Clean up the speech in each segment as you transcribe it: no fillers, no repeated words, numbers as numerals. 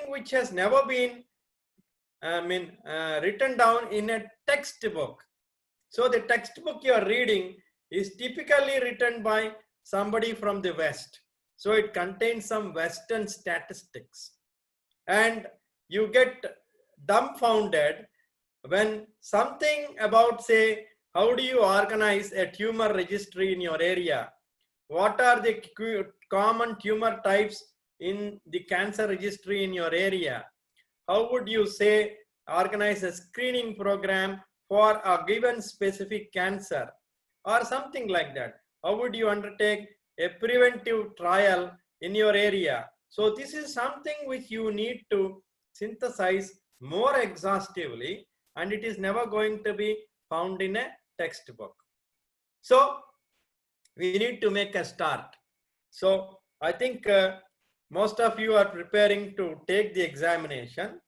which has never been written down in a textbook. So the textbook you are reading is typically written by somebody from the West. So it contains some Western statistics. And you get dumbfounded when something about, say, how do you organize a tumor registry in your area? What are the common tumor types in the cancer registry in your area? How would you say organize a screening program for a given specific cancer or something like that? How would you undertake a preventive trial in your area? So this is something which you need to synthesize more exhaustively, and it is never going to be found in a textbook. So we need to make a start. So I think most of you are preparing to take the examination.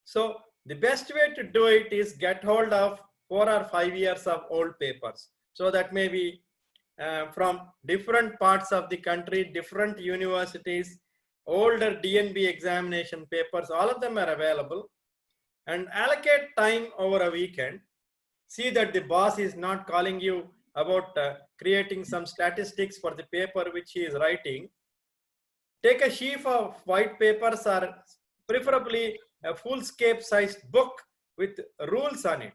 So the best way to do it is get hold of 4 or 5 years of old papers. So that may be from different parts of the country, different universities, older DNB examination papers, all of them are available, and allocate time over a weekend. See that the boss is not calling you about creating some statistics for the paper which he is writing. Take a sheaf of white papers or preferably a full-scape sized book with rules on it,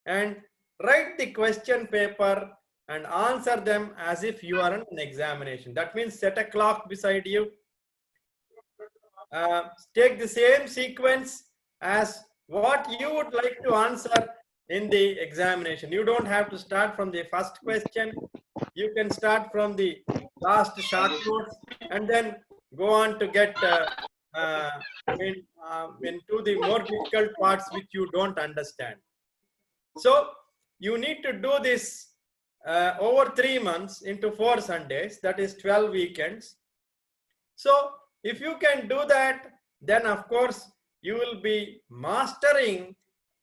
and write the question paper and answer them as if you are in an examination. That means set a clock beside you. Take the same sequence as what you would like to answer in the examination. You don't have to start from the first question. You can start from the last short notes and then go on to get into the more difficult parts which you don't understand. So you need to do this over 3 months into 4 Sundays, that is 12 weekends. So if you can do that, then of course you will be mastering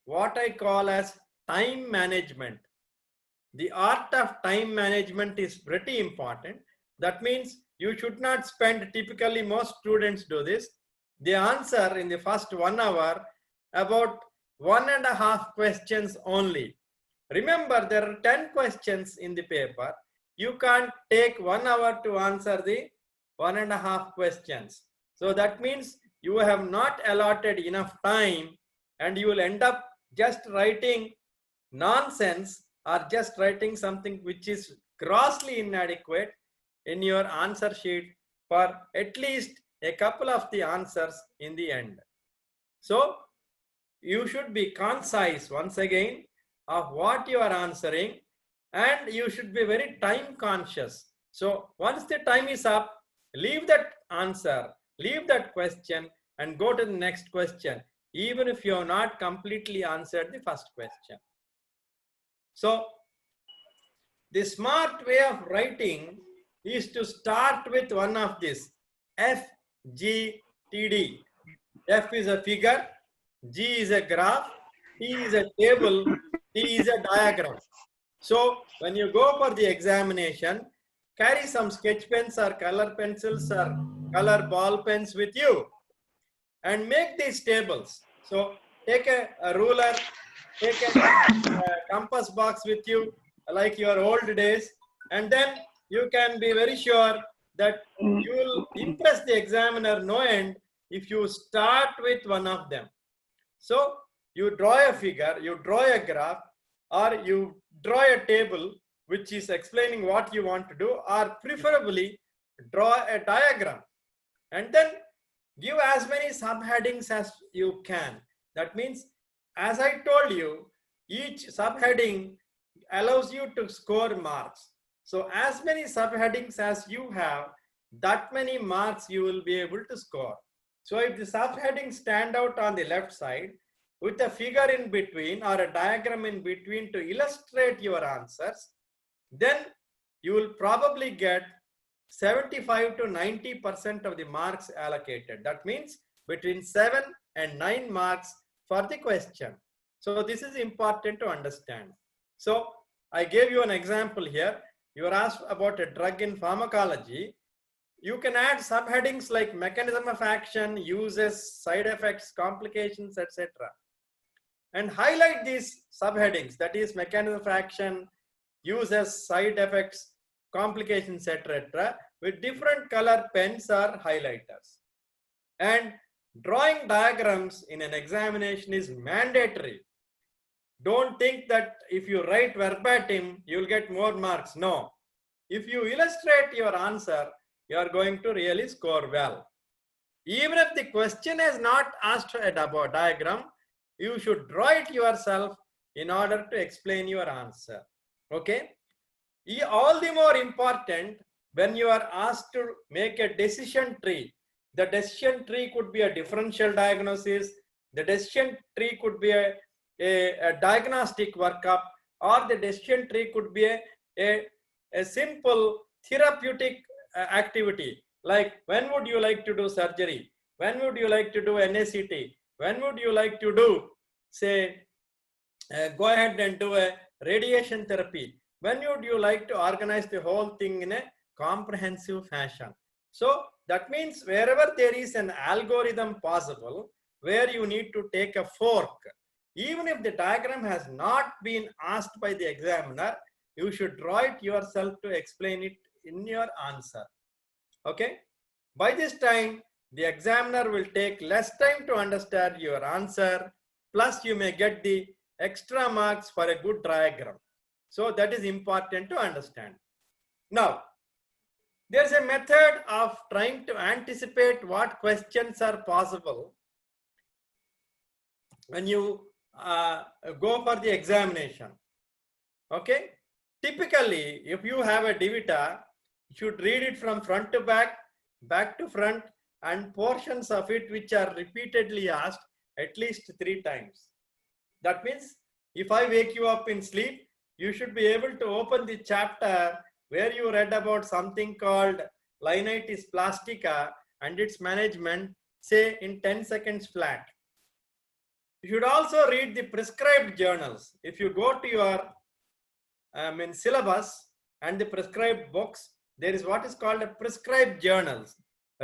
what I call as time management. The art of time management is pretty important. That means you should not spend, typically most students do this, they answer in the first 1 hour about 1.5 questions only. Remember, there are 10 questions in the paper. You can't take 1 hour to answer the 1.5 questions. So that means you have not allotted enough time, and you will end up just writing nonsense or just writing something which is grossly inadequate in your answer sheet for at least a couple of the answers in the end. So you should be concise once again of what you are answering, and you should be very time conscious. So once the time is up, leave that answer, leave that question and go to the next question, even if you have not completely answered the first question. So the smart way of writing is to start with one of these, F, G, T, D. F is a figure, G is a graph, T is a table, T is a diagram. So when you go for the examination, carry some sketch pens or color pencils or color ball pens with you and make these tables. So take a ruler, take a compass box with you like your old days, and then you can be very sure that you will impress the examiner no end if you start with one of them. So you draw a figure, you draw a graph, or you draw a table which is explaining what you want to do, or preferably draw a diagram, and then give as many subheadings as you can. That means, as I told you, each subheading allows you to score marks. So as many subheadings as you have, that many marks you will be able to score. So if the subheadings stand out on the left side with a figure in between or a diagram in between to illustrate your answers, then you will probably get 75 to 90% of the marks allocated. That means between 7 and 9 marks for the question. So this is important to understand. So I gave you an example here. You were asked about a drug in pharmacology. You can add subheadings like mechanism of action, uses, side effects, complications, etc. And highlight these subheadings, that is mechanism of action, uses, side effects, complications, etc. with different color pens or highlighters. And drawing diagrams in an examination is mandatory. Don't think that if you write verbatim, you'll get more marks. No. If you illustrate your answer, you are going to really score well. Even if the question is not asked about diagram, you should draw it yourself in order to explain your answer. Okay? All the more important when you are asked to make a decision tree. The decision tree could be a differential diagnosis. The decision tree could be a diagnostic workup, or the decision tree could be a simple therapeutic activity, like when would you like to do surgery, when would you like to do NACT, when would you like to do, say, go ahead and do a radiation therapy, when would you like to organize the whole thing in a comprehensive fashion. So that means wherever there is an algorithm possible where you need to take a fork, even if the diagram has not been asked by the examiner, you should draw it yourself to explain it in your answer. Okay? By this time, the examiner will take less time to understand your answer, plus you may get the extra marks for a good diagram. So that is important to understand. Now, there's a method of trying to anticipate what questions are possible when you go for the examination. Okay? Typically, if you have a DVTA, you should read it from front to back, back to front, and portions of it which are repeatedly asked at least 3 times. That means if I wake you up in sleep, you should be able to open the chapter where you read about something called Linitis plastica and its management, say in 10 seconds flat. You should also read the prescribed journals. If you go to your syllabus and the prescribed books, there is what is called a prescribed journals.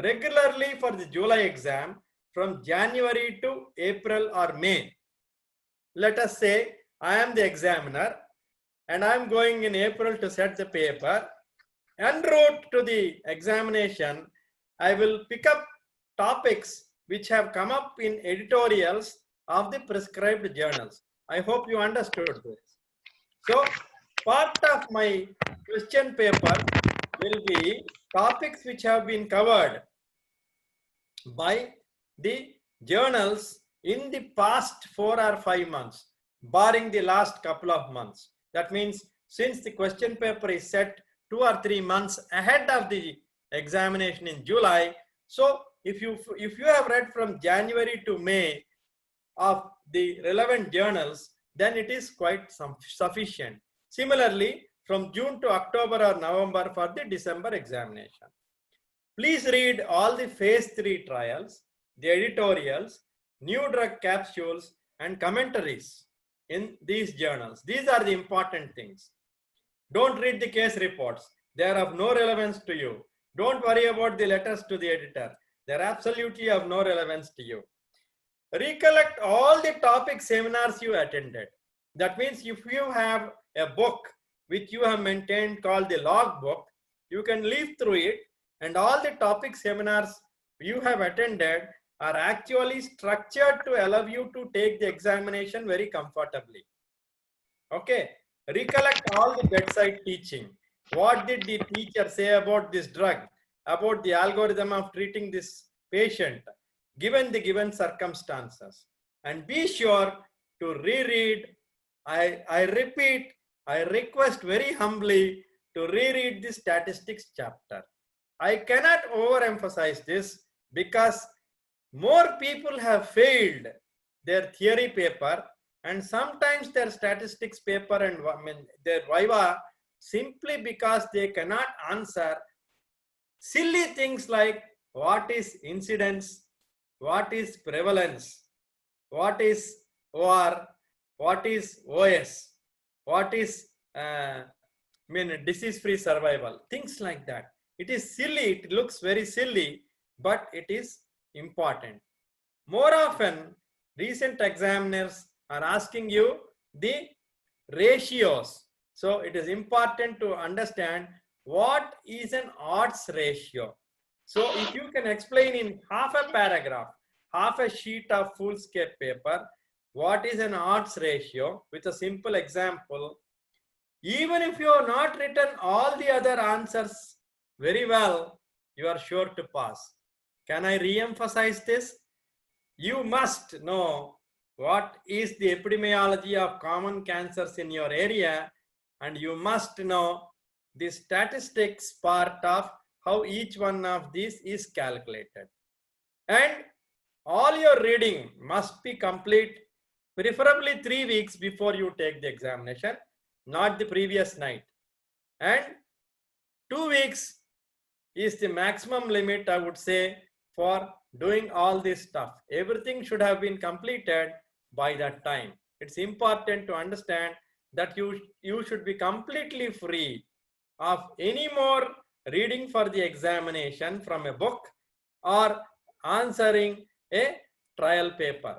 Regularly for the July exam, from January to April or May. Let us say I am the examiner and I am going in April to set the paper. En route to the examination, I will pick up topics which have come up in editorials of the prescribed journals. I hope you understood this. So, part of my question paper will be topics which have been covered by the journals in the past 4 or 5 months, barring the last couple of months. That means since the question paper is set 2 or 3 months ahead of the examination in July, so if you have read from January to May of the relevant journals, then it is quite sufficient. Similarly, from June to October or November for the December examination. Please read all the phase 3 trials, the editorials, new drug capsules, and commentaries in these journals. These are the important things. Don't read the case reports. They are of no relevance to you. Don't worry about the letters to the editor. They are absolutely of no relevance to you. Recollect all the topic seminars you attended. That means if you have a book which you have maintained called the log book, you can leaf through it, and all the topic seminars you have attended are actually structured to allow you to take the examination very comfortably. Okay, recollect all the bedside teaching. What did the teacher say about this drug, about the algorithm of treating this patient, given the given circumstances, and be sure to reread. I repeat, I request very humbly to reread the statistics chapter. I cannot overemphasize this because more people have failed their theory paper and sometimes their statistics paper and their viva simply because they cannot answer silly things like what is incidence, what is prevalence, what is OR, what is OS, what is disease-free survival, things like that. It is silly, it looks very silly, but it is important. More often, recent examiners are asking you the ratios. So it is important to understand what is an odds ratio. So if you can explain in half a paragraph, half a sheet of foolscap paper, what is an odds ratio with a simple example, even if you have not written all the other answers very well, you are sure to pass. Can I re-emphasize this? You must know what is the epidemiology of common cancers in your area, and you must know the statistics part of how each one of these is calculated. And all your reading must be complete, preferably 3 weeks before you take the examination, not the previous night. And 2 weeks is the maximum limit, I would say, for doing all this stuff. Everything should have been completed by that time. It's important to understand that you should be completely free of any more reading for the examination from a book or answering a trial paper.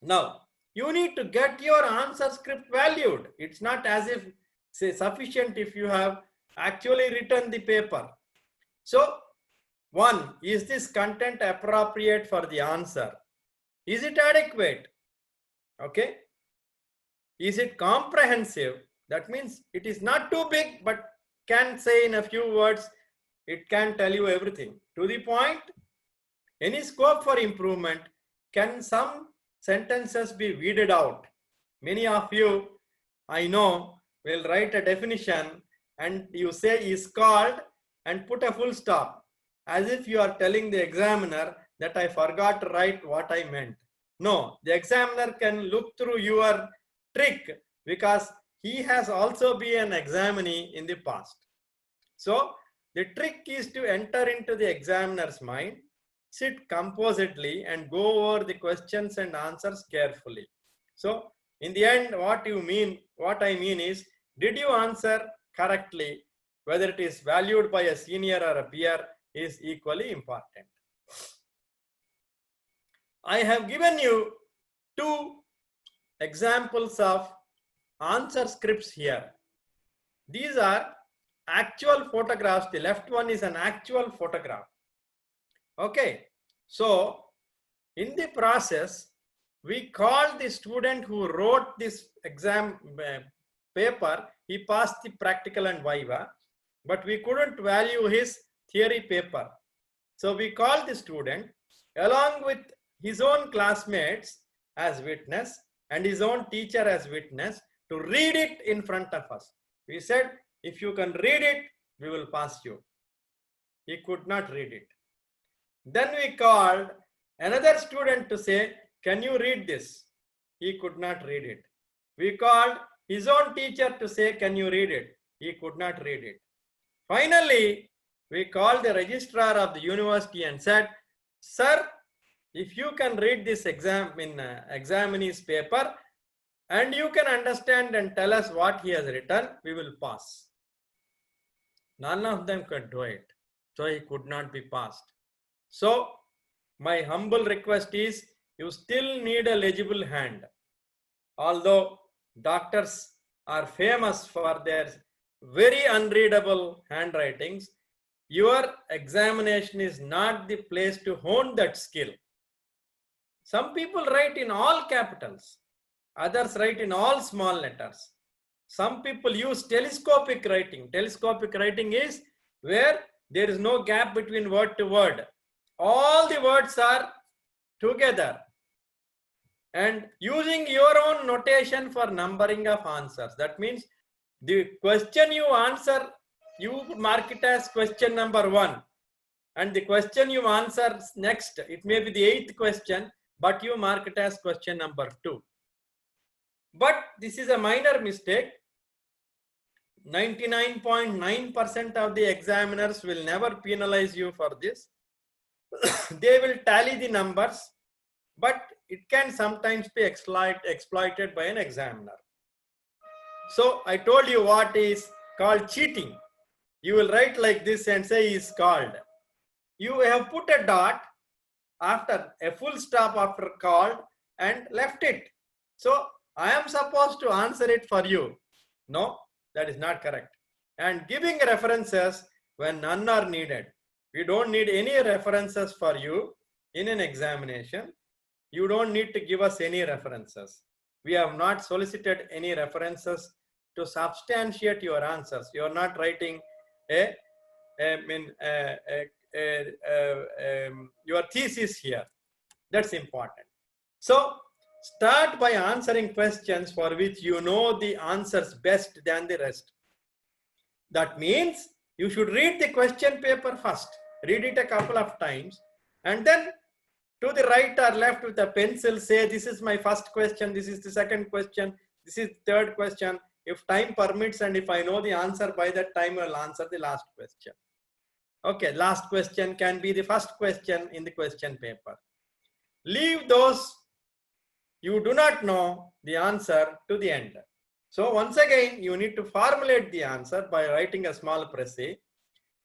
Now, you need to get your answer script valued. It's not as if say sufficient if you have actually written the paper. So, one, is this content appropriate for the answer? Is it adequate? Okay. Is it comprehensive? That means it is not too big, but can say in a few words, it can tell you everything. To the point, any scope for improvement? Can some sentences be weeded out? Many of you, I know, will write a definition and you say is called and put a full stop, as if you are telling the examiner that I forgot to write what I meant. No, the examiner can look through your trick because he has also been an examinee in the past. So the trick is to enter into the examiner's mind, sit composedly and go over the questions and answers carefully. So in the end, what I mean is, did you answer correctly? Whether it is valued by a senior or a peer is equally important. I have given you 2 examples of answer scripts here. These are actual photographs. The left one is an actual photograph. Okay, so in the process, we called the student who wrote this exam paper. He passed the practical and viva, but we couldn't value his theory paper. So we called the student along with his own classmates as witness and his own teacher as witness to read it in front of us. We said, if you can read it, we will pass you. He could not read it. Then we called another student to say, can you read this? He could not read it. We called his own teacher to say, can you read it? He could not read it. Finally, we called the registrar of the university and said, sir, if you can read this examinee's paper and you can understand and tell us what he has written, we will pass. None of them could do it. So he could not be passed. So my humble request is, you still need a legible hand. Although doctors are famous for their very unreadable handwritings, your examination is not the place to hone that skill. Some people write in all capitals, others write in all small letters. Some people use telescopic writing. Telescopic writing is where there is no gap between word to word. All the words are together. And using your own notation for numbering of answers. That means the question you answer, you mark it as question number 1. And the question you answer next, it may be the 8th question, but you mark it as question number 2. But this is a minor mistake. 99.9% of the examiners will never penalize you for this. They will tally the numbers, but it can sometimes be exploited by an examiner. So I told you what is called cheating. You will write like this and say is called. You have put a dot after a full stop after called and left it. So I am supposed to answer it for you. No, that is not correct. And giving references when none are needed. We don't need any references for you in an examination. You don't need to give us any references. We have not solicited any references to substantiate your answers. You are not writing your thesis here. That's important. So start by answering questions for which you know the answers best than the rest. That means you should read the question paper first. Read it a couple of times and then to the right or left with a pencil say this is my first question, this is the second question, this is the third question. If time permits and if I know the answer by that time, I will answer the last question. Okay, last question can be the first question in the question paper. Leave those you do not know the answer to the end. So once again, you need to formulate the answer by writing a small précis.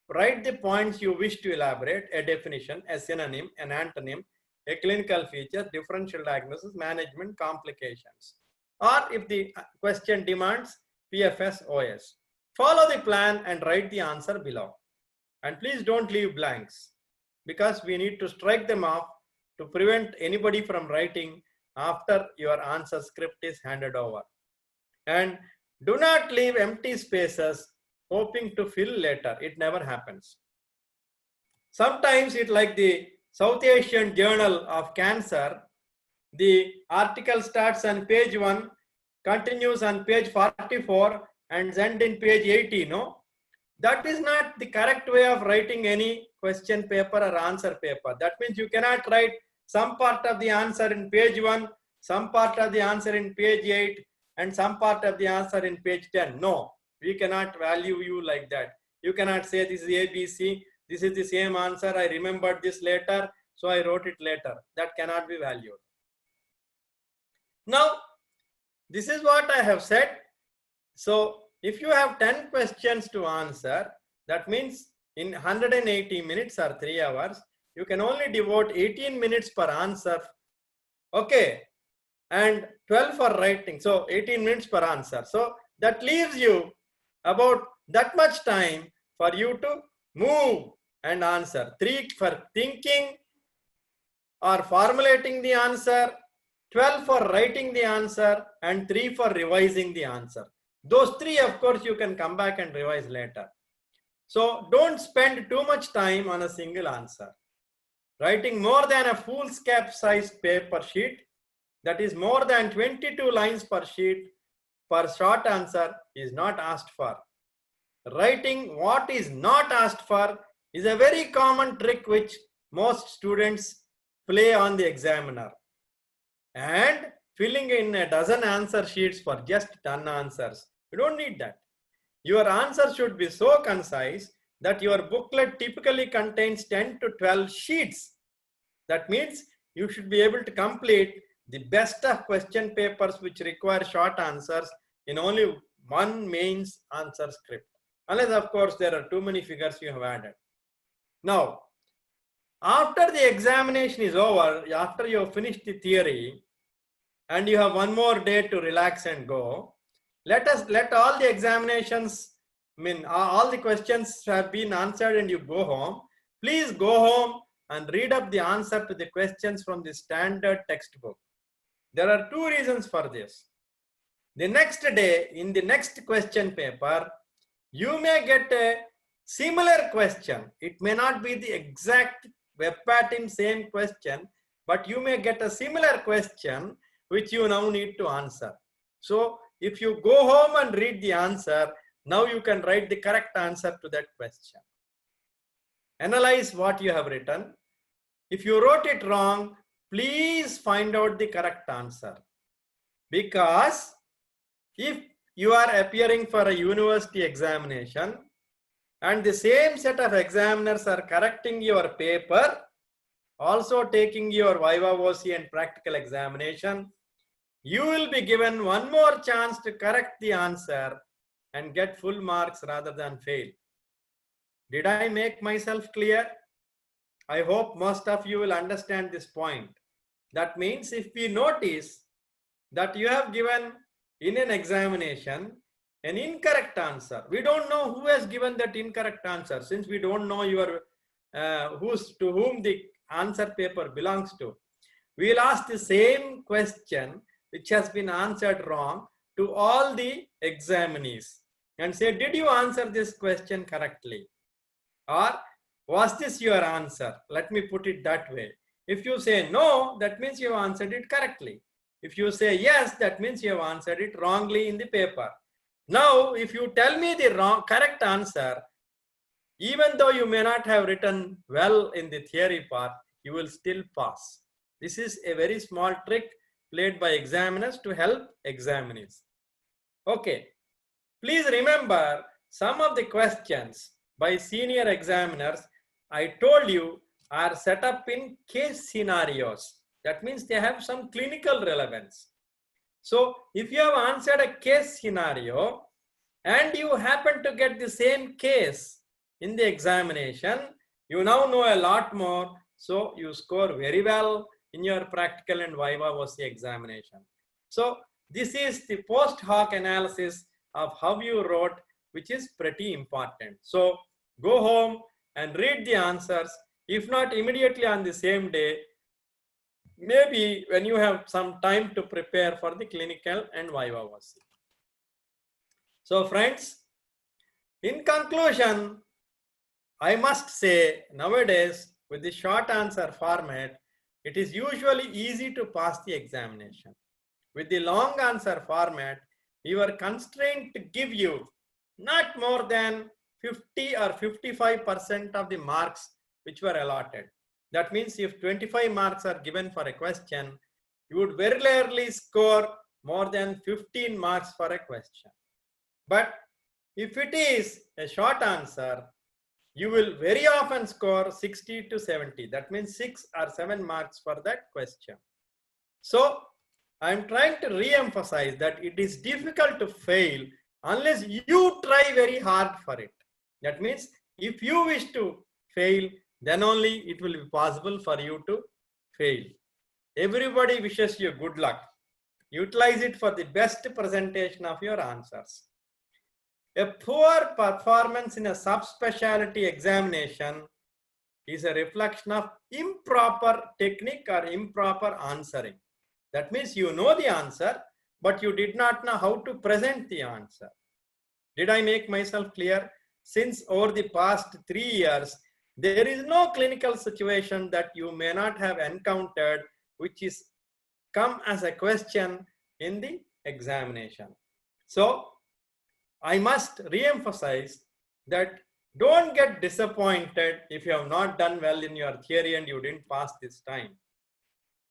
Write the points you wish to elaborate, a definition, a synonym, an antonym, a clinical feature, differential diagnosis, management, complications. Or if the question demands PFS, OS. Follow the plan and write the answer below. And please don't leave blanks because we need to strike them off to prevent anybody from writing after your answer script is handed over. And do not leave empty spaces hoping to fill later. It never happens. Sometimes it like the South Asian Journal of Cancer, the article starts on page 1, continues on page 44 and ends in page 80, no? That is not the correct way of writing any question paper or answer paper. That means you cannot write some part of the answer in page 1, some part of the answer in page 8, and some part of the answer in page 10. No, we cannot value you like that. You cannot say this is ABC, this is the same answer, I remembered this later, so I wrote it later. That cannot be valued. Now, this is what I have said. So, if you have 10 questions to answer, that means in 180 minutes or 3 hours, you can only devote 18 minutes per answer. Okay. And 12 for writing. So 18 minutes per answer. So that leaves you about that much time for you to move and answer. 3 for thinking or formulating the answer, 12 for writing the answer, and 3 for revising the answer. Those 3, of course, you can come back and revise later. So don't spend too much time on a single answer. Writing more than a foolscap sized paper sheet, that is more than 22 lines per sheet per short answer, is not asked for. Writing what is not asked for is a very common trick which most students play on the examiner. And filling in a dozen answer sheets for just 10 answers, you don't need that. Your answer should be so concise that your booklet typically contains 10 to 12 sheets. That means you should be able to complete the best of question papers which require short answers in only one mains answer script. Unless, of course, there are too many figures you have added. Now, after the examination is over, after you have finished the theory and you have one more day to relax and go, let all the examinations, all the questions have been answered and you go home. Please go home and read up the answer to the questions from the standard textbook. There are 2 reasons for this. The next day, in the next question paper, you may get a similar question. It may not be the exact verbatim same question, but you may get a similar question which you now need to answer. So if you go home and read the answer, now you can write the correct answer to that question. Analyze what you have written. If you wrote it wrong, please find out the correct answer. Because if you are appearing for a university examination and the same set of examiners are correcting your paper, also taking your Viva OC and practical examination, you will be given one more chance to correct the answer and get full marks rather than fail. Did I make myself clear? I hope most of you will understand this point. That means if we notice that you have given in an examination an incorrect answer, we don't know who has given that incorrect answer, since we don't know your to whom the answer paper belongs to. We will ask the same question which has been answered wrong to all the examinees and say, did you answer this question correctly? Or was this your answer? Let me put it that way. If you say no, that means you have answered it correctly. If you say yes, that means you have answered it wrongly in the paper. Now, if you tell me the correct answer, even though you may not have written well in the theory part, you will still pass. This is a very small trick played by examiners to help examinees. Okay, please remember some of the questions by senior examiners, I told you, are set up in case scenarios. That means they have some clinical relevance. So if you have answered a case scenario and you happen to get the same case in the examination, you now know a lot more. So you score very well in your practical and viva voce examination. So this is the post hoc analysis of how you wrote, which is pretty important. So go home and read the answers. If not immediately on the same day, maybe when you have some time to prepare for the clinical and viva voce. So friends, in conclusion, I must say nowadays with the short answer format, it is usually easy to pass the examination. With the long answer format, you are constrained to give you not more than 50 or 55% of the marks which were allotted. That means if 25 marks are given for a question, you would very rarely score more than 15 marks for a question. But if it is a short answer, you will very often score 60 to 70. That means 6 or 7 marks for that question. So I'm trying to re-emphasize that it is difficult to fail unless you try very hard for it. That means if you wish to fail, then only it will be possible for you to fail. Everybody wishes you good luck. Utilize it for the best presentation of your answers. A poor performance in a subspecialty examination is a reflection of improper technique or improper answering. That means you know the answer, but you did not know how to present the answer. Did I make myself clear? Since over the past 3 years, there is no clinical situation that you may not have encountered which is come as a question in the examination. So I must re-emphasize that don't get disappointed if you have not done well in your theory and you didn't pass this time.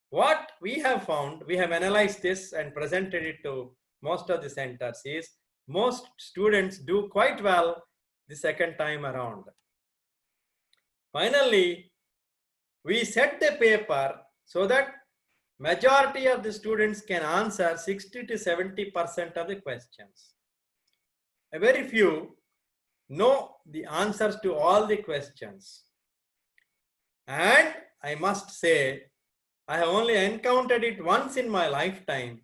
What we have found, we have analyzed this and presented it to most of the centers, is most students do quite well the second time around. Finally, we set the paper so that majority of the students can answer 60 to 70% of the questions. A very few know the answers to all the questions. And I must say, I have only encountered it once in my lifetime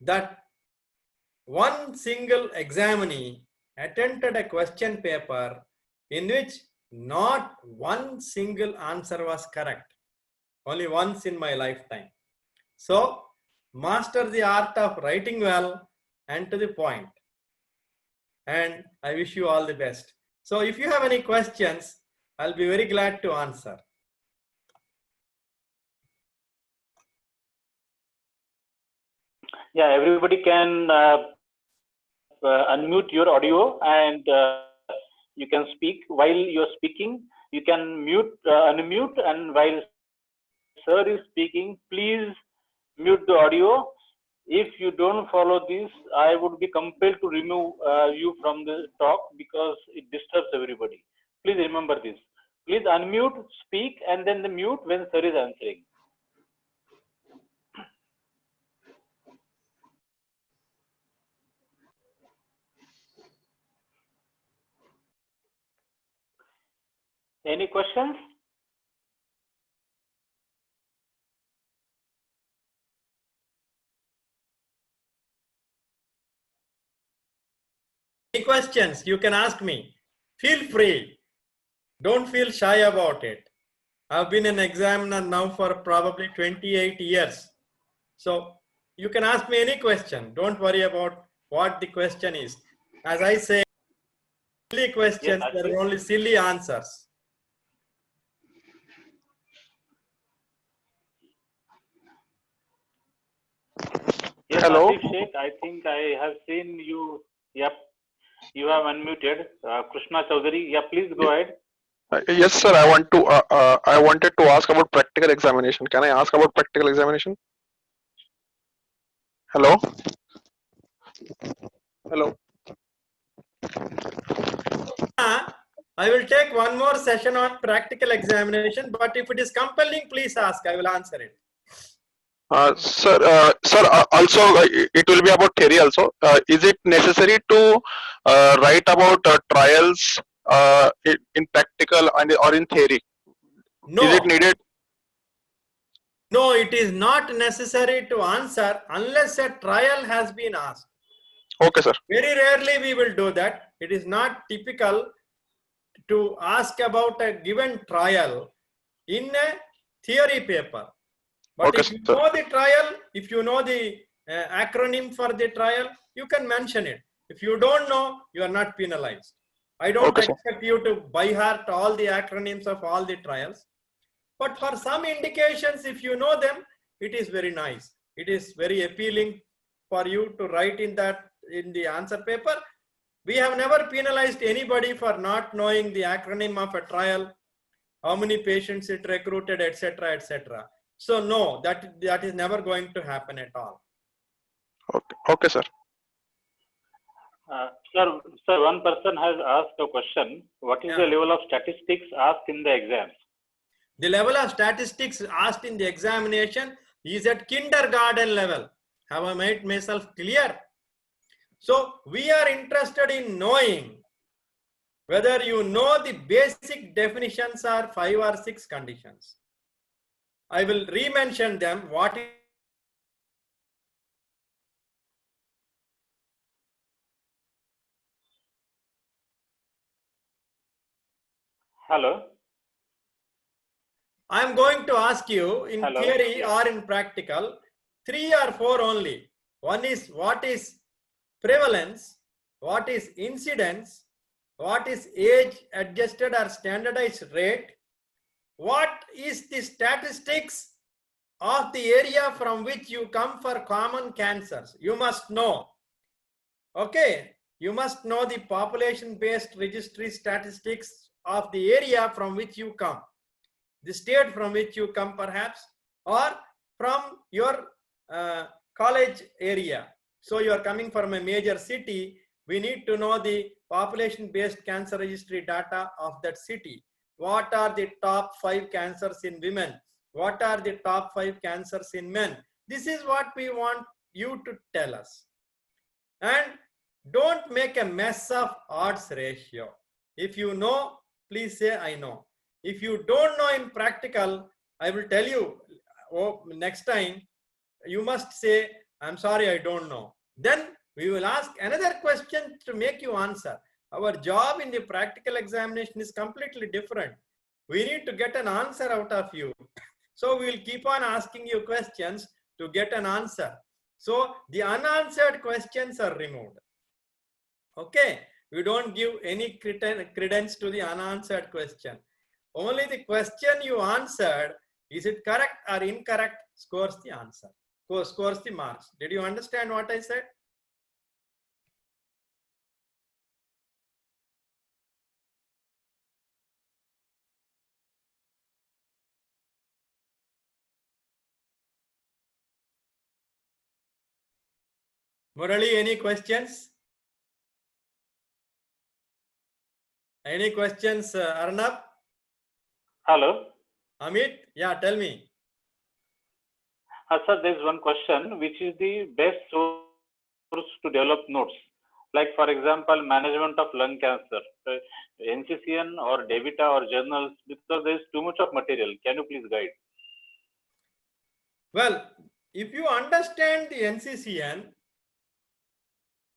that one single examinee attempted a question paper in which not one single answer was correct. Only once in my lifetime. So, master the art of writing well and to the point. And I wish you all the best. So, if you have any questions, I'll be very glad to answer. Yeah, everybody can unmute your audio and you can speak. While you're speaking, you can unmute, and while sir is speaking, please mute the audio. If you don't follow this, I would be compelled to remove you from the talk because it disturbs everybody. Please remember this. Please unmute, speak, and then the mute when sir is answering. Any questions? Any questions? You can ask me. Feel free. Don't feel shy about it. I've been an examiner now for probably 28 years. So you can ask me any question. Don't worry about what the question is. As I say, silly questions, Yes, there Ashish. are only silly answers. Yes, Hello. Asif Sheikh, I think I have seen you. Yep, you have unmuted. Krishna Chaudhary, yeah, please go ahead. Yes, sir. I wanted to ask about practical examination. Can I ask about practical examination? Hello. Hello. I will take one more session on practical examination, but if it is compelling, please ask. I will answer it. Sir. Also, it will be about theory. Also, is it necessary to write about trials in practical and or in theory? No. Is it needed? No, it is not necessary to answer unless a trial has been asked. Okay, sir. Very rarely we will do that. It is not typical to ask about a given trial in a theory paper. But Okay, if you sir. know the trial, if you know the acronym for the trial, you can mention it. If you don't know, you are not penalized. I don't Okay, sir. expect you to by heart all the acronyms of all the trials. But for some indications, if you know them, it is very nice. It is very appealing for you to write in that in the answer paper. We have never penalized anybody for not knowing the acronym of a trial, how many patients it recruited, etc., etc. So no, that is never going to happen at all. Okay, sir. Sir, one person has asked a question. What is the level of statistics asked in the exams? The level of statistics asked in the examination is at kindergarten level. Have I made myself clear? So we are interested in knowing whether you know the basic definitions or 5 or 6 conditions. I will re-mention them. What is Hello. I am going to ask you in Hello. theory Yes. or in practical 3 or 4 only. One is what is prevalence, what is incidence, what is age adjusted or standardized rate, what is the statistics of the area from which you come for common cancers. You must know. Okay, you must know the population based registry statistics of the area from which you come, the state from which you come perhaps, or from your college area. So you are coming from a major city, we need to know the population based cancer registry data of that city. What are the top 5 cancers in women? What are the top 5 cancers in men? This is what we want you to tell us. And don't make a mess of odds ratio. If you know, please say I know. If you don't know in practical, I will tell you, next time you must say, I'm sorry, I don't know. Then we will ask another question to make you answer. Our job in the practical examination is completely different. We need to get an answer out of you. So we will keep on asking you questions to get an answer. So the unanswered questions are removed. Okay, we don't give any credence to the unanswered question. Only the question you answered, is it correct or incorrect, scores the answer, scores the marks. Did you understand what I said? Murali, any questions? Any questions, Arnab? Hello. Amit? Yeah, tell me. Sir, there is one question. Which is the best source to develop notes? like for example, management of lung cancer, NCCN or DAVITA or journals, because there is too much of material. Can you please guide? Well, if you understand the NCCN,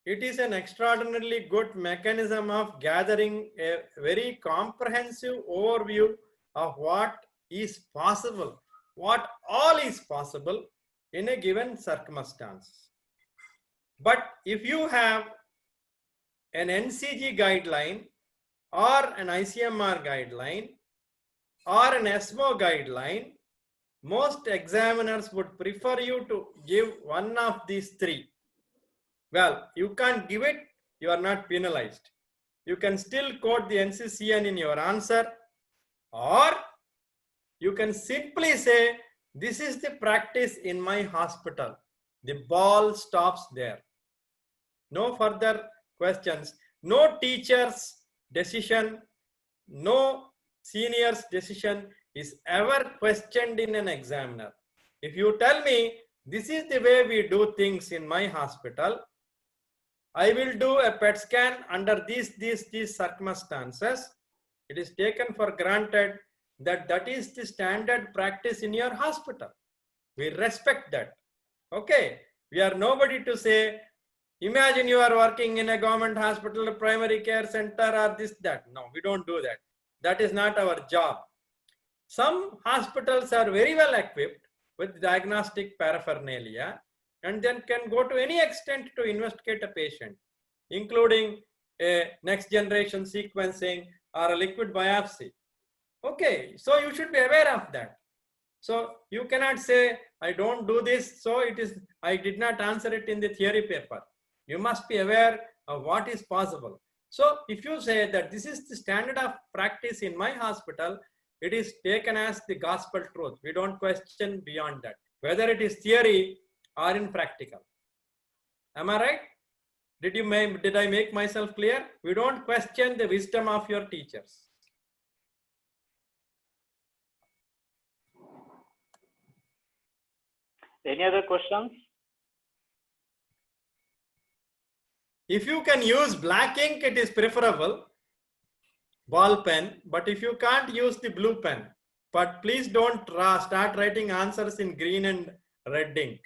it is an extraordinarily good mechanism of gathering a very comprehensive overview of what is possible, what all is possible in a given circumstance. But if you have an NCG guideline or an ICMR guideline or an ESMO guideline, most examiners would prefer you to give one of these three. Well, you can't give it, you are not penalized. You can still quote the NCCN in your answer, or you can simply say, this is the practice in my hospital. The ball stops there. No further questions. No teacher's decision, no senior's decision is ever questioned in an examiner. If you tell me, this is the way we do things in my hospital, I will do a PET scan under these circumstances. It is taken for granted that that is the standard practice in your hospital. We respect that. Okay, we are nobody to say, imagine you are working in a government hospital, a primary care center, or this, that. No, we don't do that. That is not our job. Some hospitals are very well equipped with diagnostic paraphernalia and then can go to any extent to investigate a patient, including a next generation sequencing or a liquid biopsy. Okay, so you should be aware of that. So you cannot say, I don't do this, so it is, I did not answer it in the theory paper. You must be aware of what is possible. So if you say that this is the standard of practice in my hospital, it is taken as the gospel truth. We don't question beyond that, whether it is theory or in practical. Am I right? Did I make myself clear? We don't question the wisdom of your teachers. Any other questions? If you can use black ink, it is preferable, ball pen, but if you can't, use the blue pen. But please don't start writing answers in green and red ink.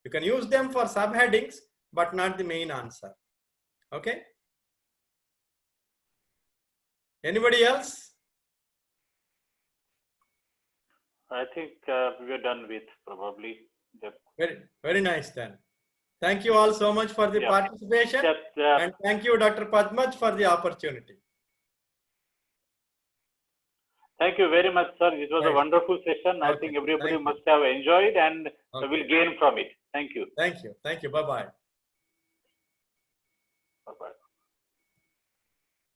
You can use them for subheadings, but not the main answer. Okay? Anybody else? I think we're done with probably. Very nice then. Thank you all so much for the participation. And thank you, Dr. Padmaj, for the opportunity. Thank you very much, sir. It was a wonderful session. I think everybody must have enjoyed and will gain from it. Thank you. Thank you. Thank you. Bye-bye. Bye-bye.